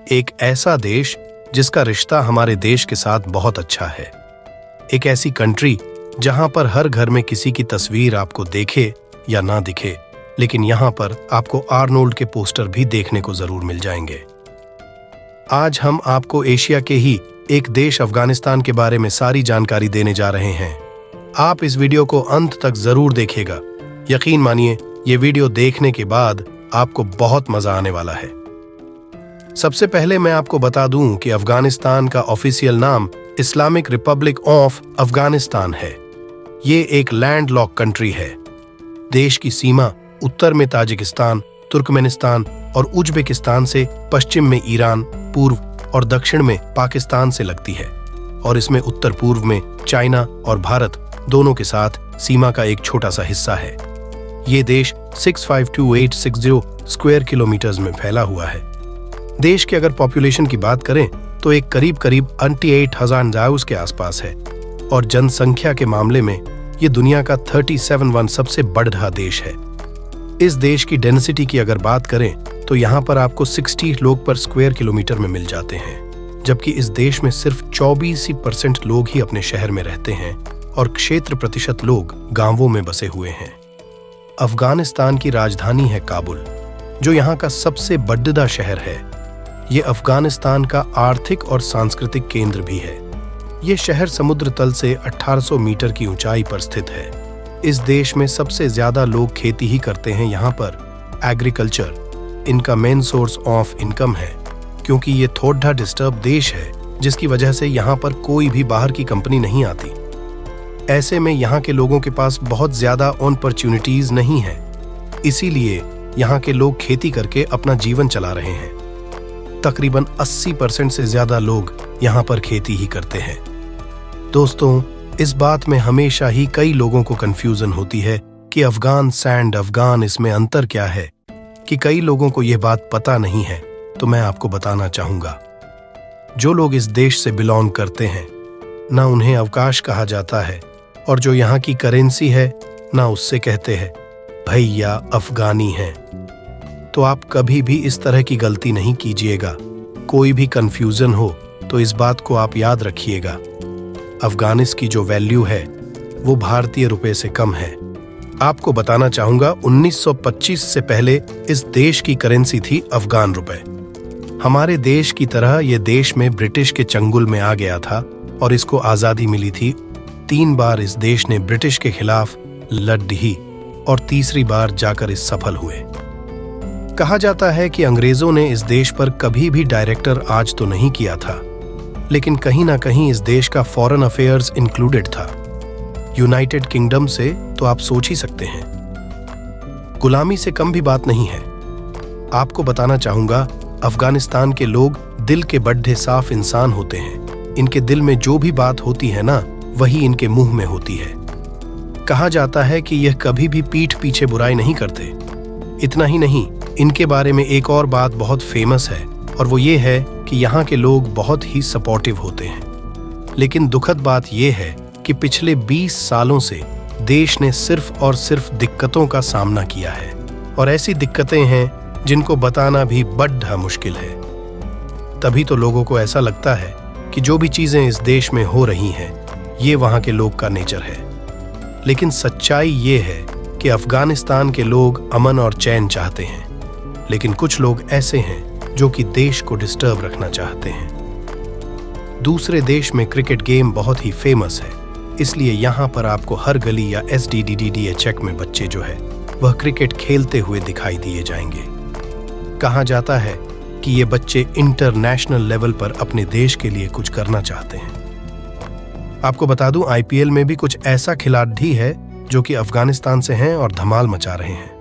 एक ऐसा देश जिसका रिश्ता हमारे देश के साथ बहुत अच्छा है। एक ऐसी कंट्री जहां पर हर घर में किसी की तस्वीर आपको देखे या ना दिखे, लेकिन यहां पर आपको आर्नोल्ड के पोस्टर भी देखने को जरूर मिल जाएंगे। आज हम आपको एशिया के ही एक देश अफगानिस्तान के बारे में सारी जानकारी देने जा रहे हैं। आप इस वीडियो को अंत तक जरूर देखिएगा। यकीन मानिए, ये वीडियो देखने के बाद आपको बहुत मजा आने वाला है। सबसे पहले मैं आपको बता दूं कि अफगानिस्तान का ऑफिशियल नाम इस्लामिक रिपब्लिक ऑफ अफगानिस्तान है। ये एक लैंडलॉक कंट्री है। देश की सीमा उत्तर में ताजिकिस्तान, तुर्कमेनिस्तान और उज्बेकिस्तान से, पश्चिम में ईरान, पूर्व और दक्षिण में पाकिस्तान से लगती है और इसमें उत्तर पूर्व में चाइना और भारत दोनों के साथ सीमा का एक छोटा सा हिस्सा है। ये देश 652860 स्क्वायर किलोमीटर्स में फैला हुआ है। देश की अगर पॉपुलेशन की बात करें तो एक करीब 28,000 के आसपास है और जनसंख्या के मामले में ये दुनिया का 37वां सबसे बढ़ा देश है। इस देश की डेंसिटी की अगर बात करें तो यहाँ पर आपको 60 लोग पर स्क्वायर किलोमीटर में मिल जाते हैं, जबकि इस देश में सिर्फ 24% लोग ही अपने शहर में रहते हैं और क्षेत्र प्रतिशत लोग गांवों में बसे हुए हैं। अफगानिस्तान की राजधानी है काबुल, जो यहाँ का सबसे बड़ा शहर है। ये अफगानिस्तान का आर्थिक और सांस्कृतिक केंद्र भी है। ये शहर समुद्र तल से 1800 मीटर की ऊंचाई पर स्थित है। इस देश में सबसे ज्यादा लोग खेती ही करते हैं। यहाँ पर एग्रीकल्चर इनका मेन सोर्स ऑफ इनकम है, क्योंकि ये थोड़ा डिस्टर्ब देश है, जिसकी वजह से यहाँ पर कोई भी बाहर की कंपनी नहीं आती। ऐसे में यहाँ के लोगों के पास बहुत ज्यादा अपॉर्चुनिटीज नहीं है, इसीलिए यहाँ के लोग खेती करके अपना जीवन चला रहे हैं। तकरीबन 80% से ज्यादा लोग यहाँ पर खेती ही करते हैं। दोस्तों, इस बात में हमेशा ही कई लोगों को कंफ्यूजन होती है कि अफगान सैंड, अफगान, इसमें अंतर क्या है, कि कई लोगों को यह बात पता नहीं है। तो मैं आपको बताना चाहूंगा, जो लोग इस देश से बिलोंग करते हैं ना उन्हें अवकाश कहा जाता है, और जो यहाँ की करेंसी है ना उससे कहते हैं भैया अफगानी हैं। तो आप कभी भी इस तरह की गलती नहीं कीजिएगा। कोई भी कंफ्यूजन हो तो इस बात को आप याद रखिएगा, अफगानिस की जो वैल्यू है वो भारतीय रुपए से कम है। आपको बताना चाहूंगा, 1925 से पहले इस देश की करेंसी थी अफगान रुपए। हमारे देश की तरह ये देश में ब्रिटिश के चंगुल में आ गया था और इसको आजादी मिली थी। 3 बार इस देश ने ब्रिटिश के खिलाफ लड़ी और तीसरी बार जाकर इस सफल हुए। कहा जाता है कि अंग्रेजों ने इस देश पर कभी भी डायरेक्टर आज तो नहीं किया था, लेकिन कहीं ना कहीं इस देश का फॉरेन अफेयर्स इंक्लूडेड था। यूनाइटेड किंगडम से तो आप सोच ही सकते हैं। गुलामी से कम भी बात नहीं है। आपको बताना चाहूंगा, अफगानिस्तान के लोग दिल के बड़े साफ इंसान होते हैं। इनके दिल में जो भी बात होती है ना, वही इनके मुंह में होती है। कहा जाता है कि यह कभी भी पीठ पीछे बुराई नहीं करते। इतना ही नहीं, इनके बारे में एक और बात बहुत फेमस है, और वो ये है कि यहाँ के लोग बहुत ही सपोर्टिव होते हैं। लेकिन दुखद बात यह है कि पिछले 20 सालों से देश ने सिर्फ और सिर्फ दिक्कतों का सामना किया है, और ऐसी दिक्कतें हैं जिनको बताना भी बड़ा मुश्किल है। तभी तो लोगों को ऐसा लगता है कि जो भी चीजें इस देश में हो रही हैं, ये वहाँ के लोग का नेचर है। लेकिन सच्चाई ये है कि अफगानिस्तान के लोग अमन और चैन चाहते हैं, लेकिन कुछ लोग ऐसे हैं जो कि देश को डिस्टर्ब रखना चाहते हैं। दूसरे देश में क्रिकेट गेम बहुत ही फेमस है, इसलिए यहाँ पर आपको हर गली या SDDDA चेक में बच्चे जो है वह क्रिकेट खेलते हुए दिखाई दिए जाएंगे। कहा जाता है कि ये बच्चे इंटरनेशनल लेवल पर अपने देश के लिए कुछ करना चाहते हैं। आपको बता दूं, IPL में भी कुछ ऐसा खिलाड़ी है जो कि अफगानिस्तान से हैं और धमाल मचा रहे हैं।